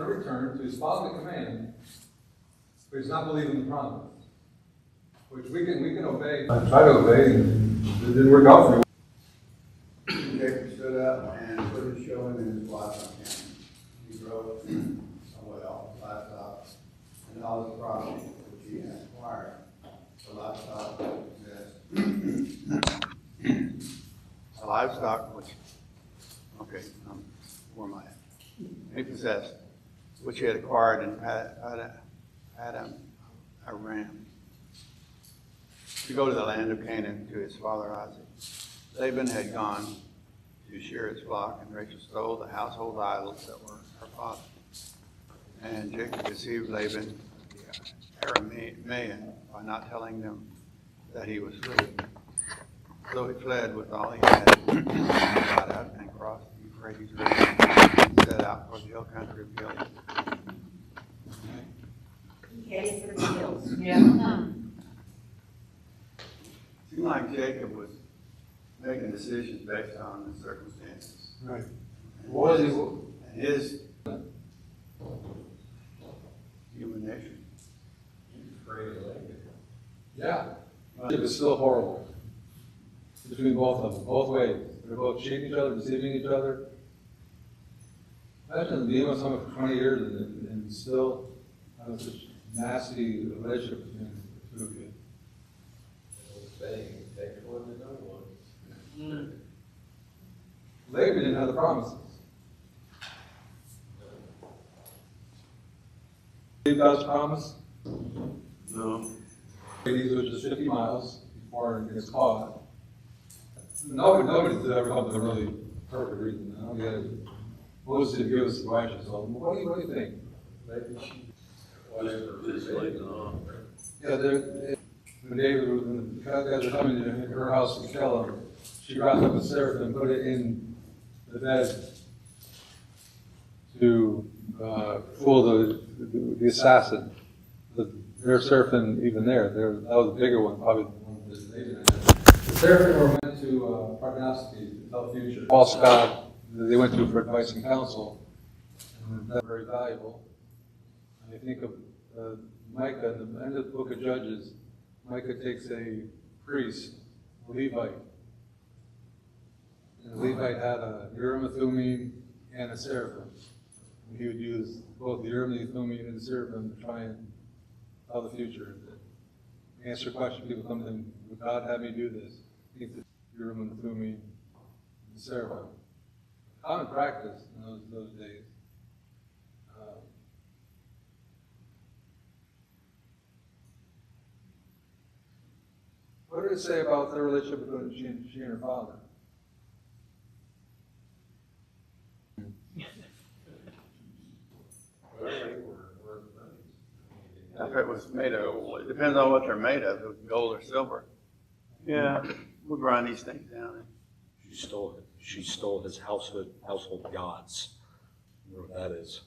to return to his father's command, but he's not believing the promise, which we can obey. I try to obey, and it didn't work out for me. Jacob stood up and put his showing in his wife on him. He drove somewhere else, livestock, and all his property which he had acquired. The livestock which, where am I at? He possessed, which he had acquired and had a ram to go to the land of Canaan to his father Isaac. Laban had gone to shear his flock, and Rachel stole the household idols that were her father. And Jacob deceived Laban, the Aramean, by not telling them that he was free. So he fled with all he had, got out and crossed the Euphrates River, and set out for the hill country of Gilead. Heading for the hills. Yeah. It seemed like Jacob was making decisions based on the circumstances. Right. What is his human nature? Yeah. It was still horrible between both of them, both ways. They're both cheating each other, deceiving each other. Imagine being with someone for 20 years and still have such nasty relationship between the two of you. Laban didn't have the promises. Believe God's promise? No. These were just 50 miles before it gets caught. Nobody's ever come to a really perfect reason. Moses did give us righteous. So what do you think? Yeah, when David, when the guys were coming to her house to kill him, she wrapped up a seraphim and put it in the bed to fool the assassin. But their seraphim, even there, that was a bigger one, probably the one that David had. The seraphim were meant to prognosticate, to tell the future. False god that they went to for advice and counsel. And that's very valuable. I think of Micah, at the end of the book of Judges. Micah takes a priest, a Levite. And the Levite had a Urim and Thummim and a seraphim. And he would use both the Urim and Thummim and the seraphim to try and tell the future. Answer questions. People come to him, would God have me do this? I think the Urim and Thummim and the seraphim. Common practice in those days. What did it say about their relationship between she and her father? If it was made of, it depends on what they're made of, gold or silver. Yeah, we'll grind these things down. She stole his household gods. I wonder what that is.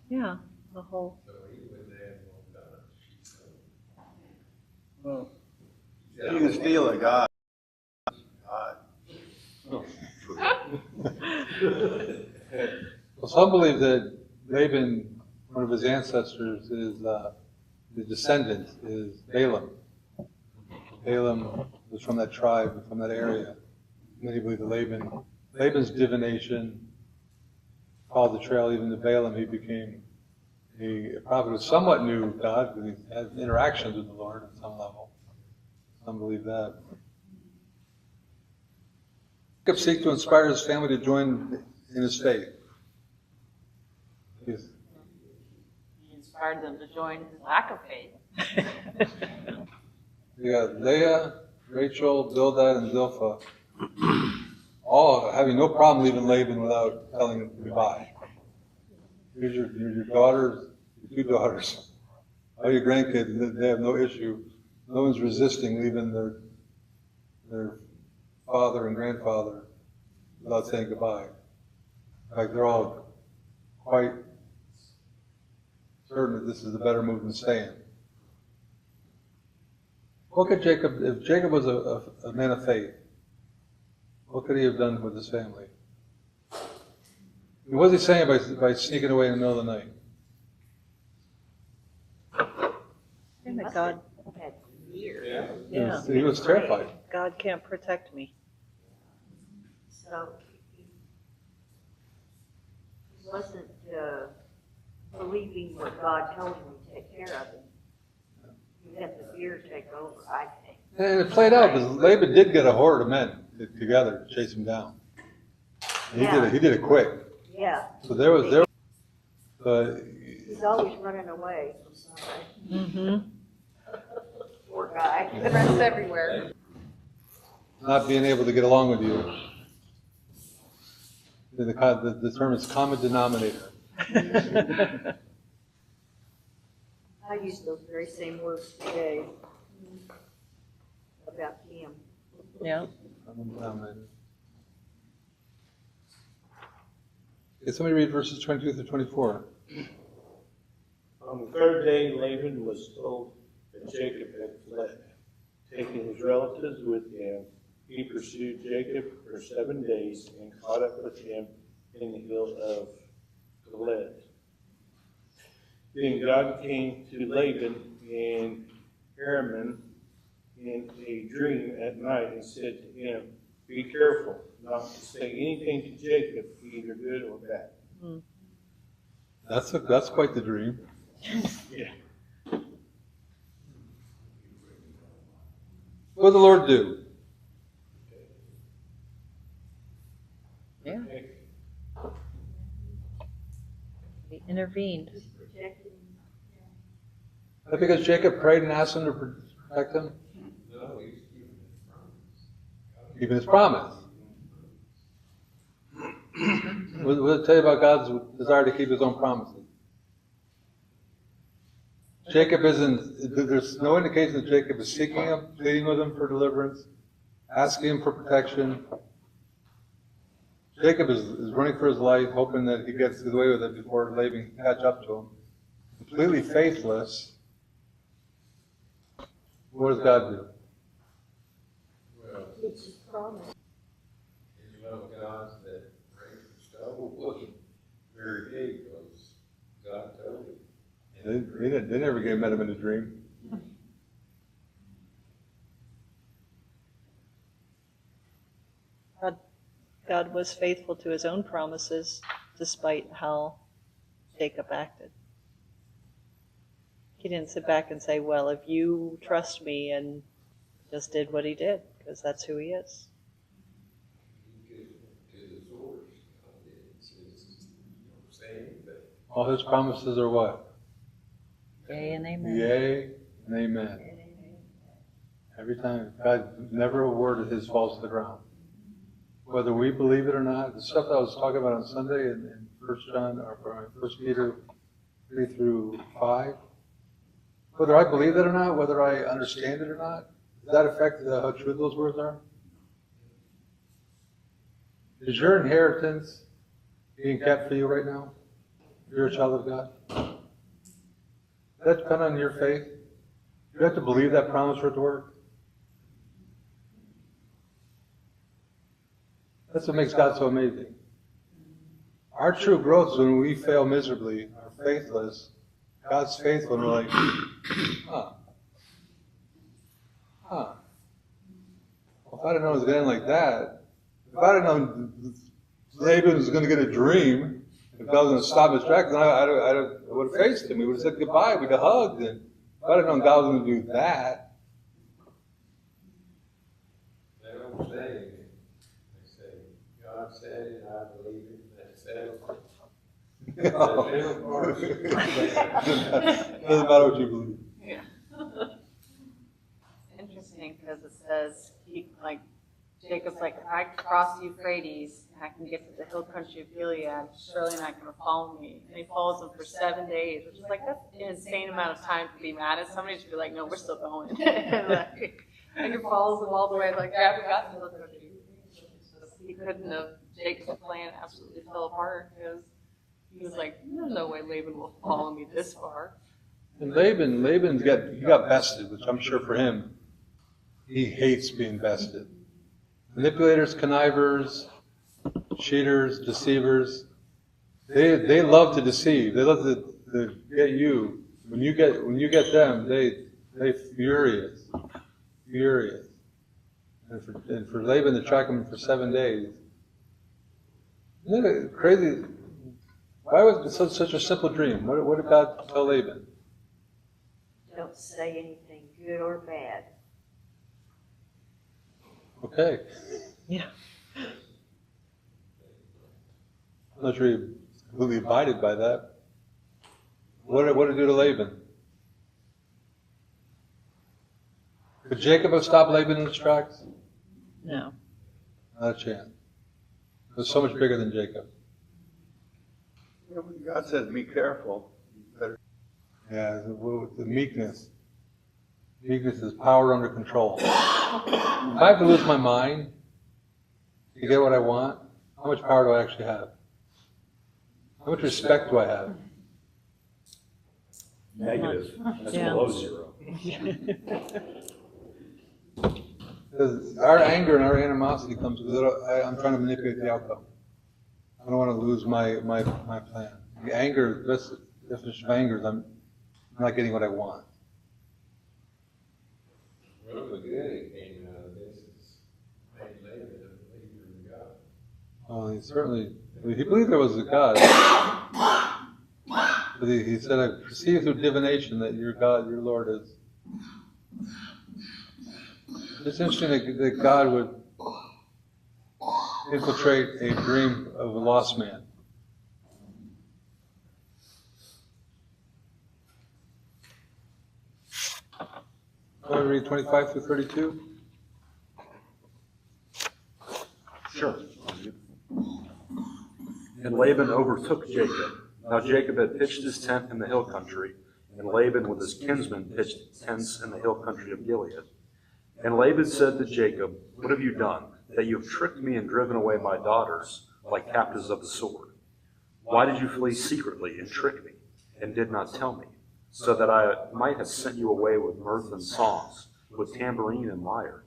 Yeah, the whole. Well, you can steal a god. Well, some believe that Laban, one of his ancestors, is the descendant is Balaam. Balaam was from that tribe, from that area. Many believe that Laban's divination called the trail even to Balaam. He became a prophet who somewhat knew God because he had interactions with the Lord at some level. Some believe that. Jacob seeks to inspire his family to join in his faith. He inspired them to join his lack of faith. You got Leah, Rachel, Bildad, and Zilpah, all having no problem leaving Laban without telling him goodbye. Here's your daughters, your two daughters. All your grandkids, they have no issue. No one's resisting leaving their father and grandfather without saying goodbye. In fact, they're all quite certain that this is the better move than staying. What could Jacob, if Jacob was a man of faith, what could he have done with his family? What was he saying by sneaking away in the middle of the night? And that God, Had years. yeah, He was terrified. God can't protect me. So he wasn't believing what God told him to take care of him. He let the fear take over, I think. And it played out because Laban did get a horde of men together to chase him down. And he did it quick. Yeah, So there, but he's always running away from somebody. Mm-hmm. Poor guy. The rest everywhere. not being able to get along with you. The term is common denominator. I use those very same words today about him. Yeah. Common denominator. Okay, somebody read verses 22 through 24. On the third day, Laban was told that Jacob had fled. Taking his relatives with him, he pursued Jacob for 7 days and caught up with him in the hill of Gilead. Then God came to Laban in Araman in a dream at night and said to him, "Be careful not to say anything to Jacob, either good or bad." That's quite the dream. Yeah. What did the Lord do? Yeah. He intervened. Protected him. Is that because Jacob prayed and asked him to protect him? No, he's keeping his promise. Keeping his promise. What does it tell you about God's desire to keep his own promises? Jacob there's no indication that Jacob is seeking him, pleading with him for deliverance, asking him for protection. Jacob is running for his life, hoping that he gets away with it before Laban can catch up to him. Completely faithless. What does God do? Well, Keeps his promise. he's one of God's that raised the stone wasn't very big because God told him. They never met him in a dream. God was faithful to his own promises despite how Jacob acted. He didn't sit back and say, well, if you trust me, and just did what he did, because that's who he is. He gets to the source. God did. He says, don't say anything. All his promises are what? Yea and amen. Yea and amen. Every time. God, never a word of his falls to the ground. Whether we believe it or not, the stuff that I was talking about on Sunday in 1 Peter 3 through 5, whether I believe that or not, whether I understand it or not, does that affect how true those words are? Is your inheritance being kept for you right now? You're a child of God? Does that depend on your faith? You have to believe that promise for it to work. That's what makes God so amazing. Our true growth is when we fail miserably, are faithless. God's faithful, and we're like, Well, if I'd have known it was going to end like that, if I'd have known Laban was going to get a dream, if God was going to stop his tracks, then I would have faced him. We would have said goodbye. We'd have hugged. And if I'd have known God was going to do that. They don't say anything. They say, God said it, I believe it, that settles it. Doesn't matter what you believe. Yeah. It's interesting because it says, Jacob's like, if I cross the Euphrates and I can get to the hill country of Gilead, surely not going to follow me. And he follows them for 7 days, which is like, that's an insane amount of time to be mad at somebody. To be like, no, we're still going. And he follows them all the way, like, I haven't gotten to the hill country. He couldn't have, Jacob's plan absolutely fell apart because he was like, there's no way Laban will follow me this far. And Laban's got bested, which I'm sure for him, he hates being bested. Manipulators, connivers, cheaters, deceivers, they love to deceive. They love to get you. When you get them, They furious. And for Laban to track him for 7 days. Isn't it crazy? Why was it such a simple dream? What did God tell Laban? Don't say anything good or bad. Okay. Yeah. I'm not sure he completely abided by that. What did it do to Laban? Could Jacob have stopped Laban in his tracks? No. Not a chance. It was so much bigger than Jacob. God says, be careful. Yeah, the meekness. Meekness is power under control. If I have to lose my mind to get what I want, how much power do I actually have? How much respect do I have? Negative. That's Yeah. below zero. Because our anger and our animosity comes with I'm trying to manipulate the outcome. I don't want to lose my plan. The anger, that's the definition of anger, is I'm not getting what I want. Well, the good that came out of this is made Laban a believer in God. Well, he believed there was a God. But he said, I perceive through divination that your God, your Lord is. It's interesting that God would infiltrate a dream of a lost man. Want to read 25 through 32? Sure. And Laban overtook Jacob. Now Jacob had pitched his tent in the hill country, and Laban with his kinsmen pitched tents in the hill country of Gilead. And Laban said to Jacob, what have you done, that you have tricked me and driven away my daughters like captives of the sword? Why did you flee secretly and trick me, and did not tell me, so that I might have sent you away with mirth and songs, with tambourine and lyre?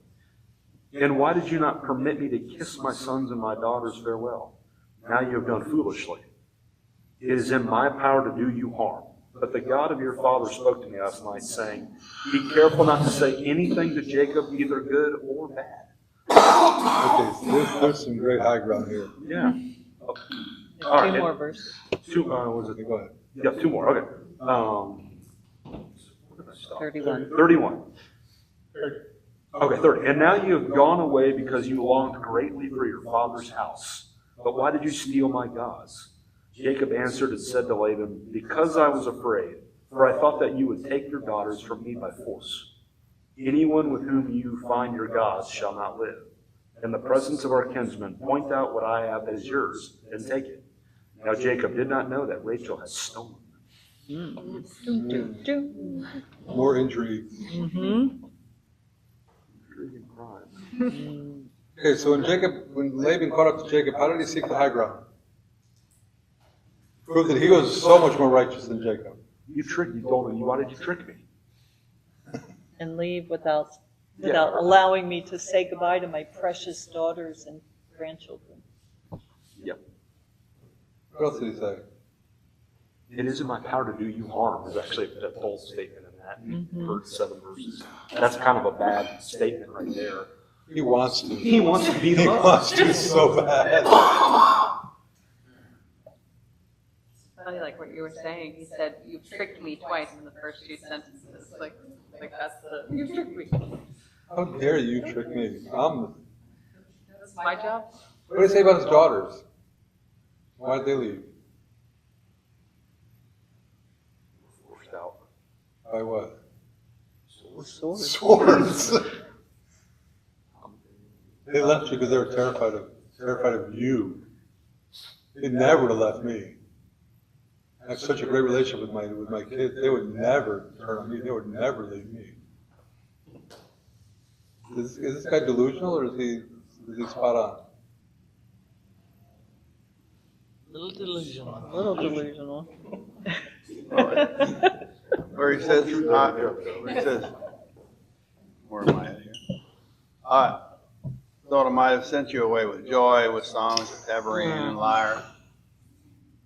And why did you not permit me to kiss my sons and my daughters farewell? Now you have done foolishly. It is in my power to do you harm. But the God of your father spoke to me last night, saying, be careful not to say anything to Jacob, either good or bad. Okay, so there's some great high ground here. Yeah. There's All right, two and- more verses. Was it? Okay, go ahead. Yeah, two more. Okay. Where did I stop? 31. 31. Okay, 30. And now you have gone away because you longed greatly for your father's house. But why did you steal my gods? Jacob answered and said to Laban, because I was afraid, for I thought that you would take your daughters from me by force. Anyone with whom you find your gods shall not live. In the presence of our kinsmen, point out what I have that is yours, and take it. Now Jacob did not know that Rachel had stolen them. More intrigue. Mm-hmm. Intriguing crime. Okay, so when Laban caught up to Jacob, how did he seek the high ground? Proved that he was so much more righteous than Jacob. You told me, why did you trick me? And leave without allowing me to say goodbye to my precious daughters and grandchildren. Yep. What else did he say? It is in my power to do you harm. There's actually a bold statement in that first 7 verses. That's kind of a bad statement right there. He wants to. He wants to beat He him up. wants to so bad. Funny, like what you were saying, he said, you tricked me twice in the first 2 sentences. Like that's you tricked me. How dare you trick me? That's my job. What did he say about his daughters? Why did they leave? Forced out. By what? Swords. Swords. They left you because they were terrified of you. They never would have left me. I have such a great relationship with my kids. They would never turn on me. They would never leave me. Is this guy delusional or is he spot on? Little delusional. Where he says, where am I at here? I thought I might have sent you away with joy, with songs, with tambourine and lyre.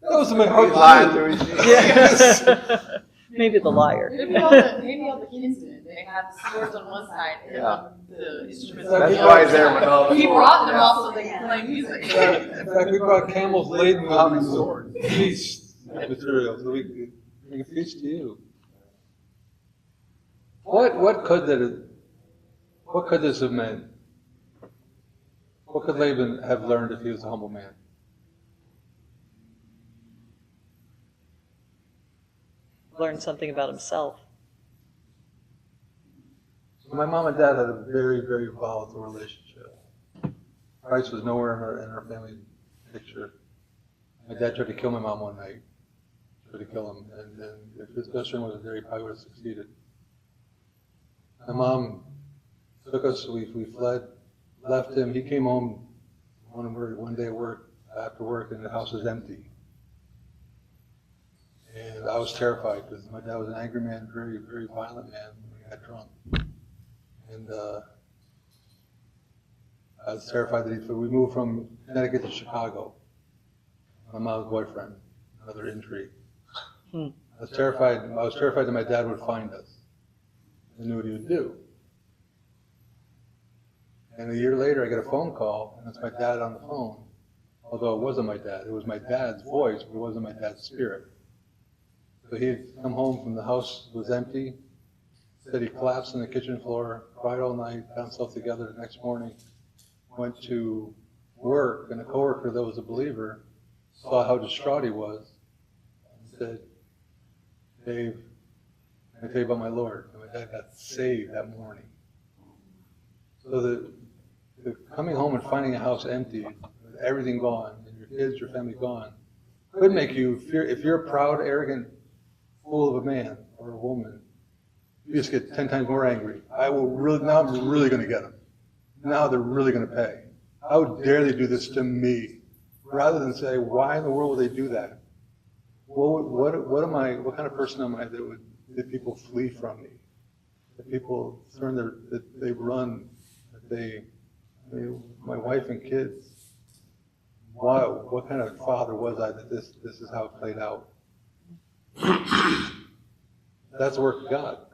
That was my He's heart. lying to his Yes. Maybe the liar. Maybe all the kinsmen, they had the swords on one side and Yeah. the instruments. That's on the why other they're side. with all the He swords, brought them yeah. all so they could play music. In fact, we brought camels laden How many with swords? feast material, so we can feast to you. What could this have meant? What could Laban have learned if he was a humble man? Learn something about himself. So my mom and dad had a very, very volatile relationship. Christ was nowhere in our family picture. My dad tried to kill my mom one night. Tried to kill him, and if his best friend wasn't there, he probably would have succeeded. My mom took us, we fled, left him. He came home one day after work, and the house was empty. And I was terrified because my dad was an angry man, very, very violent man when he got drunk. And I was terrified that we moved from Connecticut to Chicago. My mom's boyfriend, another intrigue. I was terrified that my dad would find us. I knew what he would do. And a year later, I get a phone call, and it's my dad on the phone. Although it wasn't my dad. It was my dad's voice, but it wasn't my dad's spirit. So he had come home from the house, was empty, said he collapsed on the kitchen floor, cried all night, got himself together the next morning, went to work, and a coworker that was a believer saw how distraught he was, and said, Dave, I tell you about my Lord. And my dad got saved that morning. So the coming home and finding a house empty, with everything gone, and your kids, your family gone, could make you, if you're a proud, arrogant fool of a man or a woman, you just get 10 times more angry. Now I'm really going to get them. Now they're really going to pay. How dare they do this to me? Rather than say, why in the world would they do that? What kind of person am I that people flee from me? That people that they run, my wife and kids. What kind of father was I that this is how it played out? That's the work of God.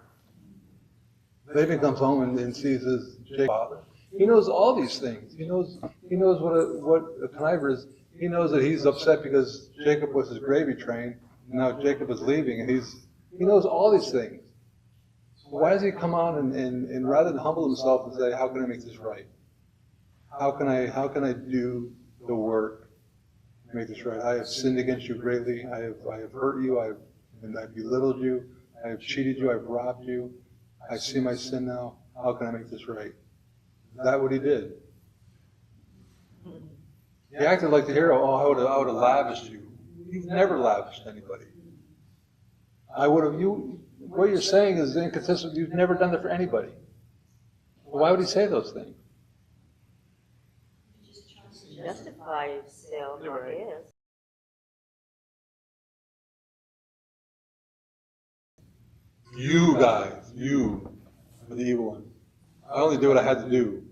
Laban comes home and sees his father. He knows all these things. He knows what a conniver is. He knows that he's upset because Jacob was his gravy train, and now Jacob is leaving, and he knows all these things. So why does he come on and rather than humble himself and say, how can I make this right? How can I do the work to make this right? I have sinned against you greatly. I have hurt you. I've belittled you. I have cheated you. I've robbed you. I see my sin now. How can I make this right? Is that what he did? He acted like the hero. Oh, I would have lavished you. He's never lavished anybody. What you're saying is inconsistent. You've never done that for anybody. Why would he say those things? Justify himself, I guess. You guys, you are the evil one. I only did what I had to do.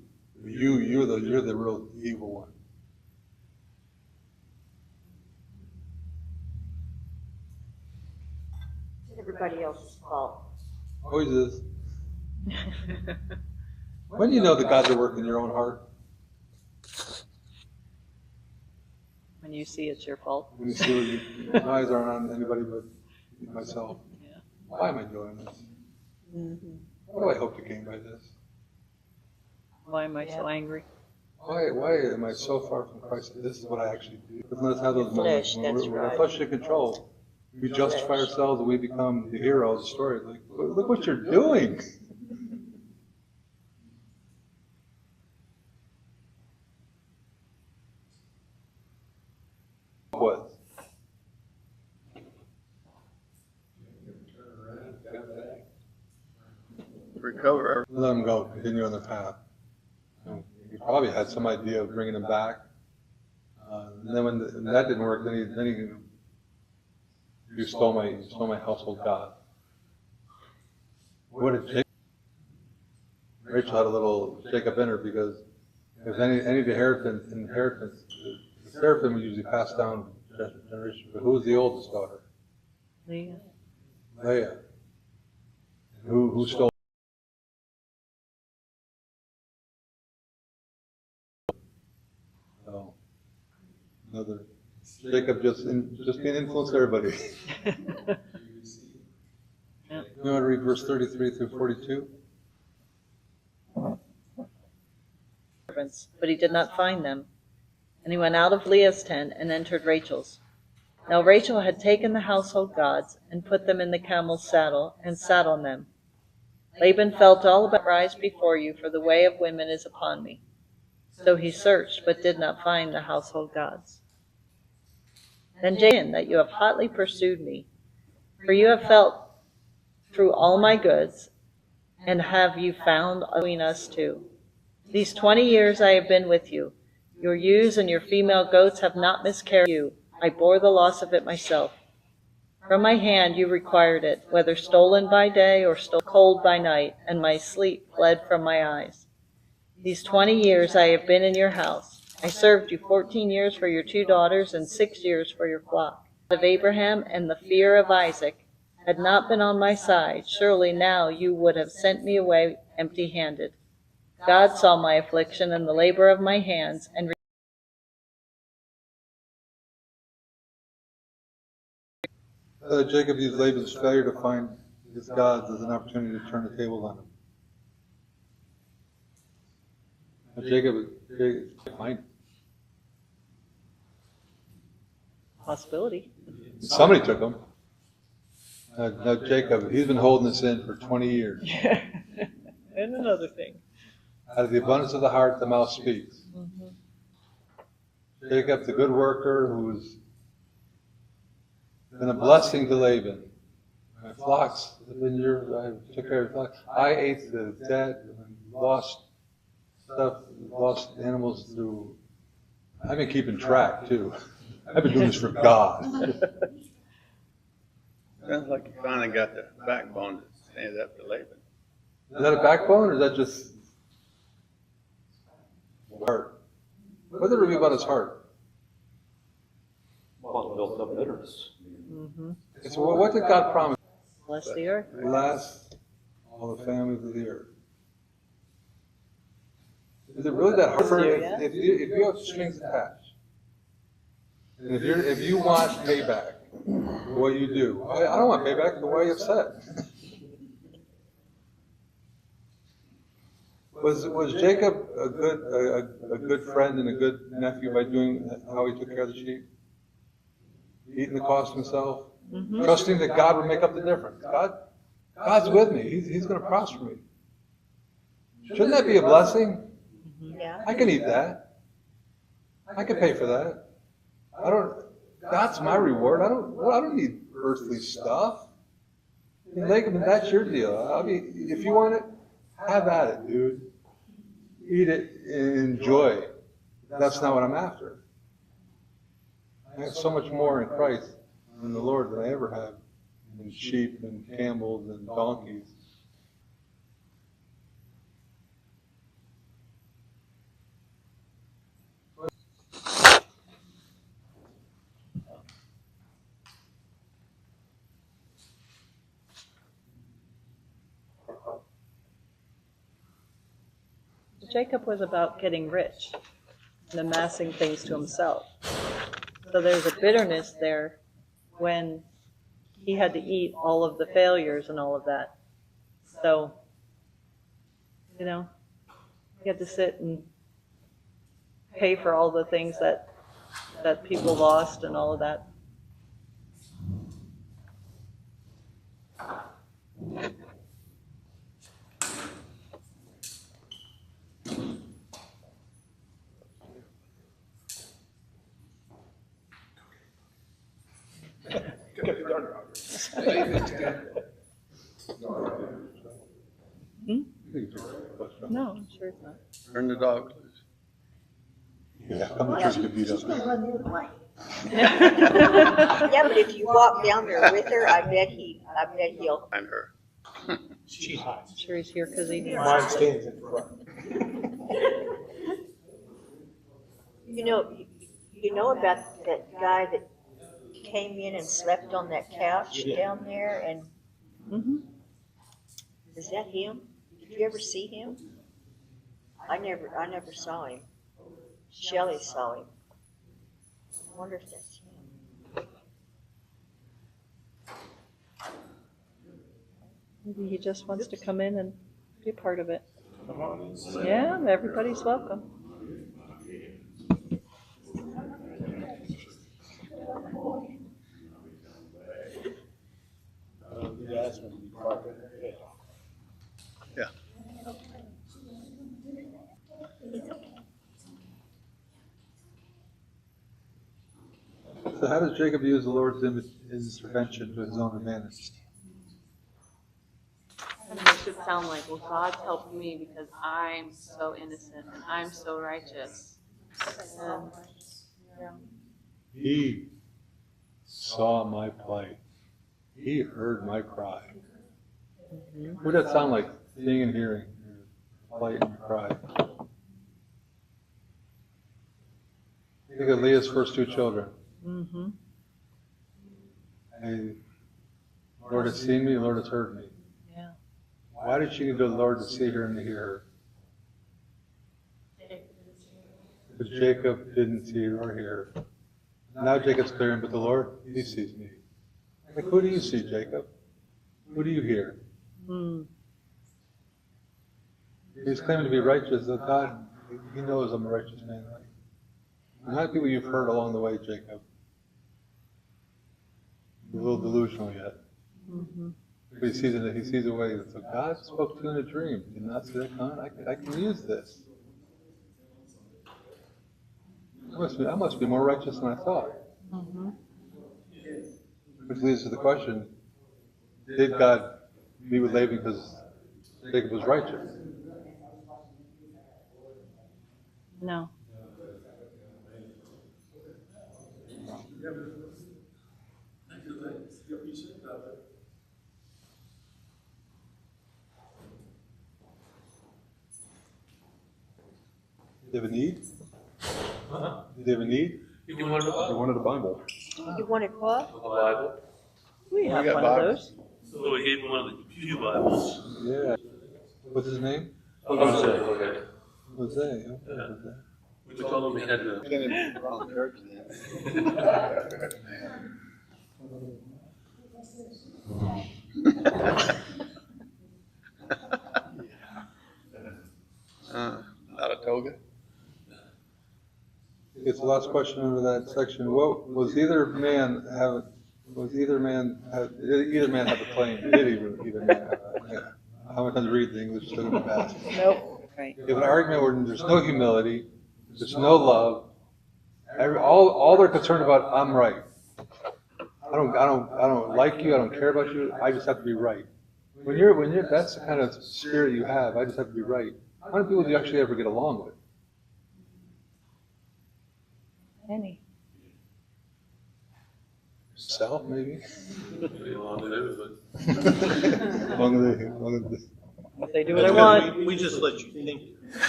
You're the real evil one. It's everybody else's fault. Always is. When do you know that God's at work in your own heart? When you see it's your fault. When you see my eyes aren't on anybody but myself. Yeah. Why am I doing this? Mm-hmm. What do I hope to gain by this? Why am I so angry? Why am I so far from Christ that this is what I actually do? But let us have those moments Flesh, when that's we're right. flesh in control. We justify ourselves and we become the hero of the story. Like, look what you're doing. What? Recover. Let them go. Continue on their path. He probably had some idea of bringing them back. And then when that didn't work, then you stole my household God. What did Jacob? Rachel had a little Jacob in her because if any inheritance, the seraphim was usually passed down generation. But who was the oldest daughter? Leah. Leah. Who stole Another Jacob just being influenced everybody. Yeah. You want to read verse 33 through 42? But he did not find them. And he went out of Leah's tent and entered Rachel's. Now Rachel had taken the household gods and put them in the camel's saddle and sat on them. Laban felt all about rise before you, for the way of women is upon me. So he searched, but did not find the household gods. Then Jacob, that you have hotly pursued me, for you have felt through all my goods, and have you found between us two? These 20 years I have been with you. Your ewes and your female goats have not miscarried you. I bore the loss of it myself. From my hand you required it, whether stolen by day or stolen cold by night, and my sleep fled from my eyes. These 20 years I have been in your house. I served you 14 years for your 2 daughters and 6 years for your flock. Of Abraham and the fear of Isaac had not been on my side, surely now you would have sent me away empty-handed. God saw my affliction and the labor of my hands, and Jacob used Laban's failure to find his gods as an opportunity to turn the tables on him. Now Jacob find possibility. somebody took them. Now Jacob, he's been holding this in for 20 years. And another thing. Out of the abundance of the heart, the mouth speaks. Mm-hmm. Jacob, the good worker, who's been a blessing to Laban. My flocks have been yours. I took care of your flocks. I ate the dead, lost stuff, lost animals through. I've been keeping track too. I've been doing this for God. Sounds like you finally got the backbone to stand up to Laban. Is that a backbone or is that just heart? What did it reveal about his heart? Well, built up bitterness. Mm-hmm. So what did God promise? Bless the earth. Bless all the families of the earth. Is it really that hard for if you have strings attached? And if you want payback for what you do, I don't want payback for why you're upset. Was Jacob a good friend and a good nephew by doing how he took care of the sheep? Eating the cost himself? Mm-hmm. Trusting that God would make up the difference. God's with me. He's going to prosper me. Shouldn't that be a blessing? Yeah. I can eat that. I can pay for that. That's my reward. I don't need earthly stuff. Laban, that's your deal. If you want it, have at it, dude. Eat it and enjoy. That's not what I'm after. I have so much more in Christ and the Lord than I ever have in sheep and camels and donkeys. Jacob was about getting rich and amassing things to himself. So there's a bitterness there when he had to eat all of the failures and all of that. So, he had to sit and pay for all the things that people lost and all of that. No, I'm sure it's not. Turn the dog loose. Yeah, come to church to beat She's up. gonna run the other way. Yeah, but if you walk down there with her, I bet he'll. Find her. She hides. I'm sure he's here because he needs Mine it. stands in front. You know about that guy that came in and slept on that couch Yeah. down there, and Mm-hmm. is that him? Did you ever see him? I never saw him. Shelley saw him. wonder if that's him. Maybe he just wants to come in and be a part of it. Come on in. Yeah, everybody's welcome. Jasmine, be quiet. Yeah. So how does Jacob use the Lord's intervention to his own advantage? And it makes it sound like, well, God's helping me because I'm so innocent and I'm so righteous. And, yeah. He saw my plight. He heard my cry. What does that sound like? Seeing and hearing your plight and your cry. Think of Leah's first two children. Mm-hmm. Hey, Lord has seen me, Lord has heard me. Yeah. Why did she need the Lord to see her and to hear her? Because Jacob didn't see her or hear her. Now Jacob's clearing, but the Lord, he sees me. Like, who do you see, Jacob? Who do you hear? Mm. He's claiming to be righteous, but God, he knows I'm a righteous man. And how many people you've heard along the way, Jacob? You're a little delusional yet. Mm-hmm. But he sees a way. So God spoke to you in a dream. Did not see that coming? I can use this. I must be more righteous than I thought. Mm-hmm. Which leads to the question, did God be with Laban because Jacob was righteous? No. Did they have a need? Did they have a need? He wanted a Bible. You wanted what? A Bible. We have got one Bibles. of those. So he gave him one of the few Bibles. Yeah. What's his name? Jose. Okay. Jose. Okay. Jose. We told him he had to. Get him in the wrong church then. Not a toga? It's the last question under that section. What was either man have a claim? Did either man have a claim? How many times read the English so fast? Nope. Right. You have an argument where there's no humility, there's no love. All they're concerned about, I'm right. I don't like you. I don't care about you. I just have to be right. When you're that's the kind of spirit you have. I just have to be right. How many people do you actually ever get along with? Any. Yourself, maybe. Long to do, Long as If they do what I want. We just let you think.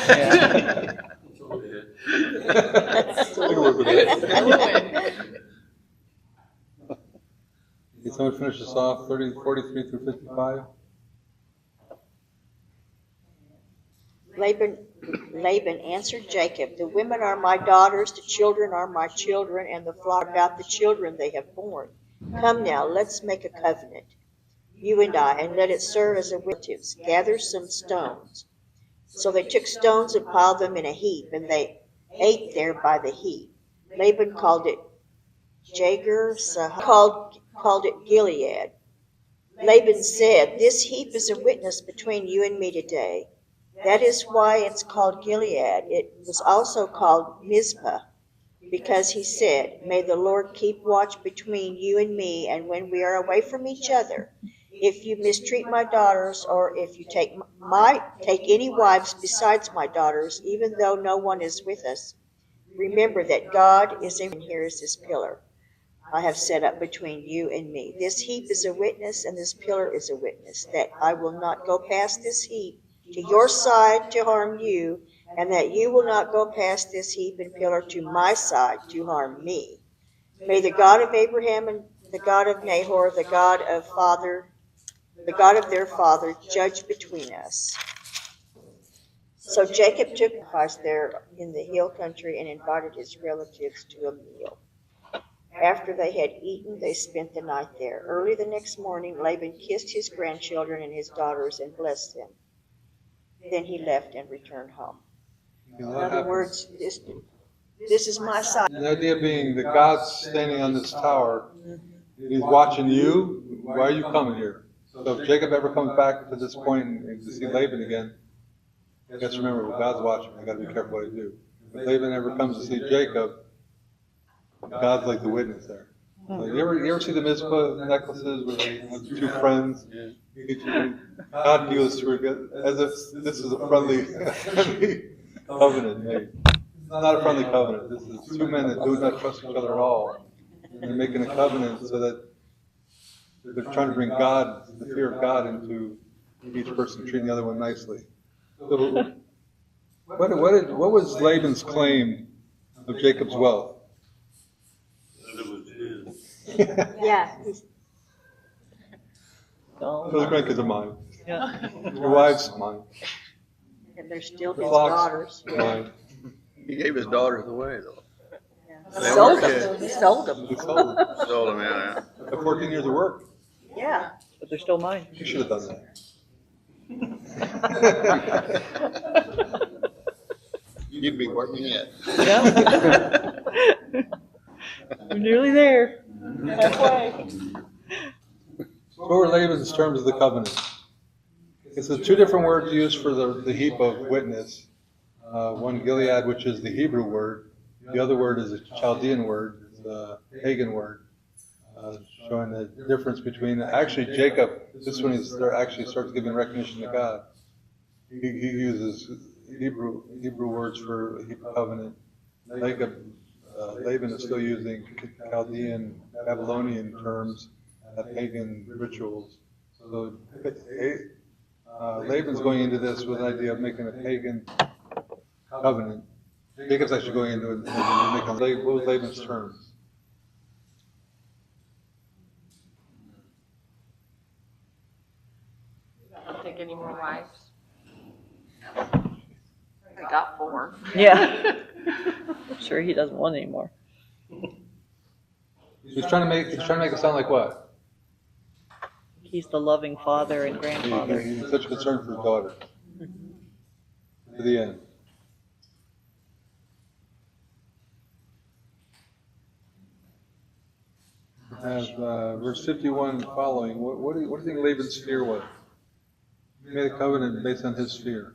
Yeah. Can someone finish this off? 43 through 55. Laban answered Jacob, the women are my daughters, the children are my children, and the flock about the children they have borne. Come now, let's make a covenant, you and I, and let it serve as a witness. Gather some stones. So they took stones and piled them in a heap, and they ate there by the heap. Laban called it Jager, called it Gilead. Laban said, this heap is a witness between you and me today. That is why it's called Gilead. It was also called Mizpah, because he said, may the Lord keep watch between you and me, and when we are away from each other, if you mistreat my daughters, or if you take any wives besides my daughters, even though no one is with us, remember that God is in here as this pillar I have set up between you and me. This heap is a witness, and this pillar is a witness, that I will not go past this heap to your side to harm you, and that you will not go past this heap and pillar to my side to harm me. May the God of Abraham and the God of Nahor, the God of their father, judge between us. So Jacob took a house there in the hill country and invited his relatives to a meal. After they had eaten, they spent the night there. Early the next morning, Laban kissed his grandchildren and his daughters and blessed them. Then he left and returned home. You know, In that other happens. words, this is my side. The idea being that God's standing on this tower, He's watching you. Why are you coming here? So if Jacob ever comes back to this point and to see Laban again, you have to remember, well, God's watching me. I got to be careful what I do. If Laban ever comes to see Jacob, God's like the witness there. So you ever see the Mizpah necklaces with two friends? God deals through it as if this is a friendly covenant made. It's not a friendly covenant. This is two men that do not trust each other at all. And they're making a covenant so that they're trying to bring God, the fear of God, into each person, treating the other one nicely. So, what was Laban's claim of Jacob's wealth? It was his. Yeah. Those grandkids are mine. Yeah. Your wife's mine. And they're still The his flocks daughters. are mine. He gave his daughters away, though. He sold them. He sold them. We sold them. Sold them, yeah. After 14 years of work, Yeah. But they're still mine. you should have done that. You'd be working yet. Yeah. We're nearly there. Halfway. What were Laban's terms of the covenant? It's the two different words used for the heap of witness. One Gilead, which is the Hebrew word. The other word is a Chaldean word. It's a pagan word, showing the difference between. Actually, Jacob, this is when he actually starts giving recognition to God. He uses Hebrew words for Hebrew covenant. Laban is still using Chaldean, Babylonian terms, pagan rituals. So Laban's going into this with an idea of making a pagan covenant. Jacob's actually going into it and making what was Laban's terms? Don't take any more wives. I got 4. Yeah. I'm sure he doesn't want any more. He's trying to make it sound like what? He's the loving father and grandfather. He's such concern for his daughter. To the end. As verse 51 and following, what do you think Laban's fear was? He made a covenant based on his fear.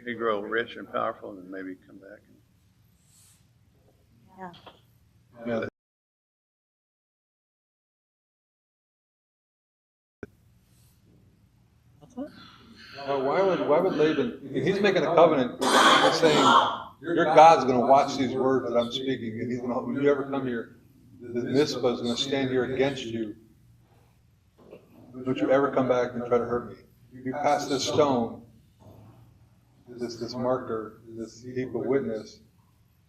He'd grow rich and powerful and then maybe come back. Yeah. What's that? Why would Laban? He's making a covenant. He's saying, your God's going to watch these words that I'm speaking, and He's going to. When you ever come here, the Mizpah is going to stand here against you. Don't you ever come back and try to hurt me? You pass this stone, this marker, this heap of witness.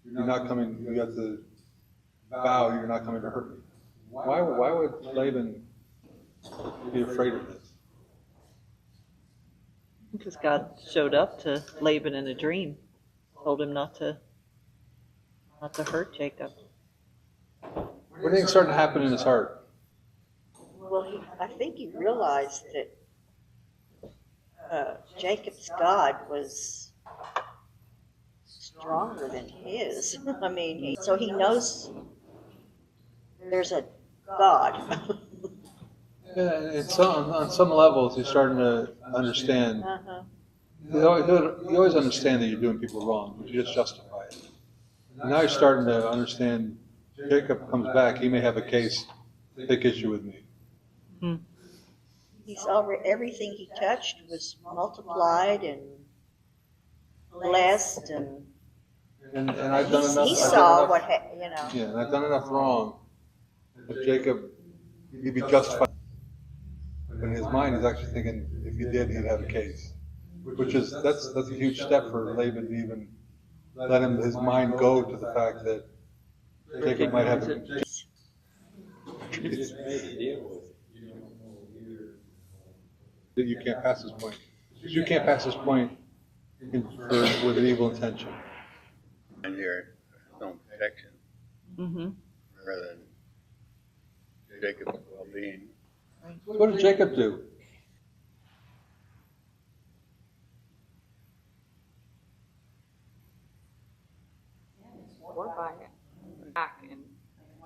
You're not coming. You have to vow you're not coming to hurt me. Why would Laban be afraid of this? Because God showed up to Laban in a dream, told him not to hurt Jacob. What do you think started to happen in his heart? Well, I think he realized that Jacob's God was stronger than his. I mean, so he knows there's a God. Yeah, on some levels, he's starting to understand. Uh-huh. You always understand that you're doing people wrong, but you just justify it. And now he's starting to understand. Jacob comes back, he may have a case, take issue with me. He saw everything he touched was multiplied and blessed, and I've done enough. he saw what you know. Yeah, and I've done enough wrong that Jacob, he'd be justified. But in his mind, he's actually thinking if he did, he'd have a case. That's a huge step for Laban to even let his mind go to the fact that Jacob might have a case. That you can't pass this point. You can't pass this point with an evil intention. And here, protection Mm-hmm. rather than Jacob's well-being. What did Jacob do? Swore by it. Back, and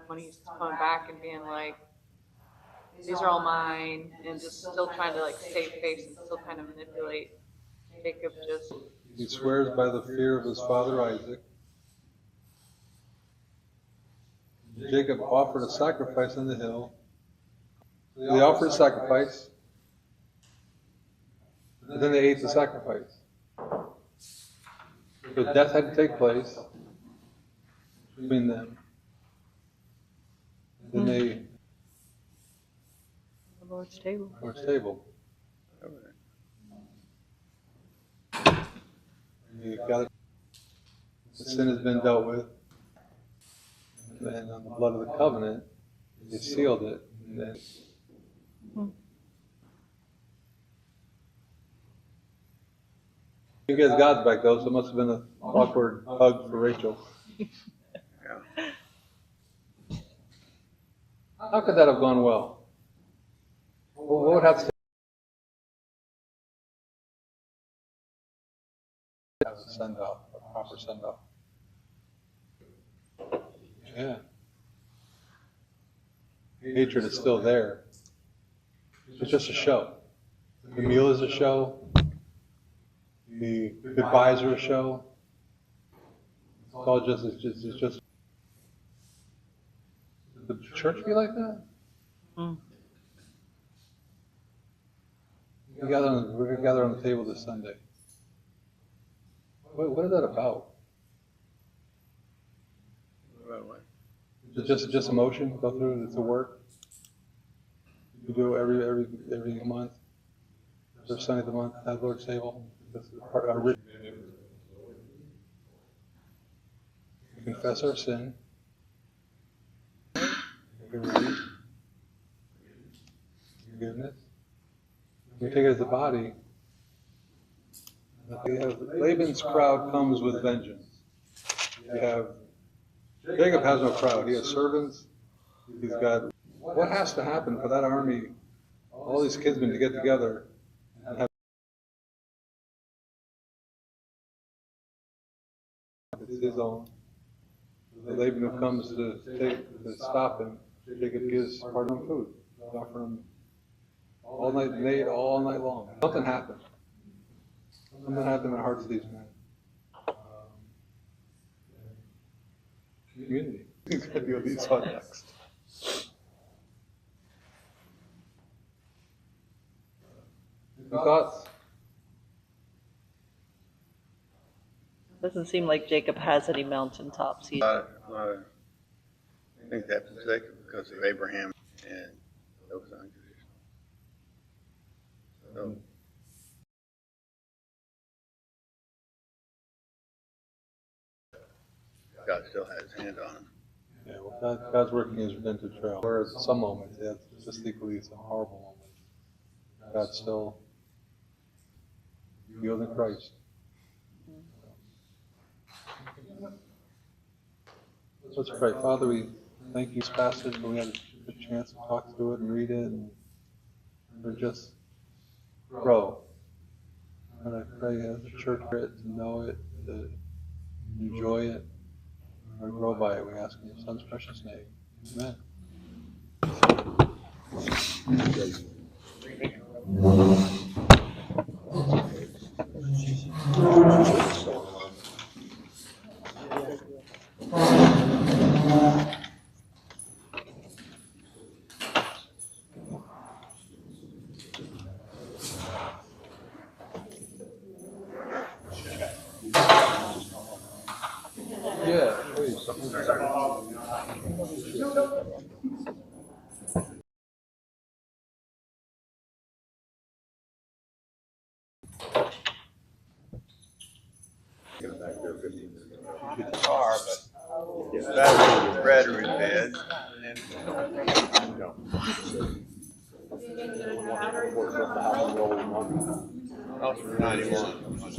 when he's coming back and being like, these are all mine, and just still trying to like save face and still kind of manipulate Jacob. Just He swears by the fear of his father Isaac. Jacob offered a sacrifice on the hill. They offered a sacrifice, and then they ate the sacrifice. So death had to take place between them. Then they The Lord's table. were stable. You got the sin has been dealt with, and on the blood of the covenant, they sealed it. And then you guys God's back though, so it must have been an awkward hug for Rachel. How could that have gone well? What would have to have a send off, a proper send off? Yeah. Hatred is still there. It's just a show. The meal is a show. The goodbyes are a show. It's all just, it's just. Would the church be like that? Mm. We're going to gather on the table this Sunday. What is that about? Is it just emotion? Go through it. It's a work. You do every month. Every Sunday of the month, have Lord's table. That's our ritual. We confess our sin. Forgiveness. We take it as a body. Laban's crowd comes with vengeance. You have Jacob has no crowd. He has servants. He's got. What has to happen for that army, all these kinsmen, to get together and have? It's his own. The Laban who comes to stop him, Jacob gives part of him food. They offer him all night. They ate all night long. Something happened. Something happened in the hearts of these men. Community. He's going to deal with these on next. Any thoughts? Doesn't seem like Jacob has any mountaintops. I think that's because of Abraham and those unconditional. So, God still has his hand on him. Yeah, well, God's working his redemptive trail. Whereas some moments, yeah, it's just equally some horrible moments. God's still revealed in Christ. Let's pray. Father, we thank you for this passage, but we had a chance to talk through it and read it and just grow. And I pray as a church to know it, to enjoy it, and grow by it. We ask in your Son's precious name. Amen. Yeah, please. Car, but that bread or in bed. And also 91.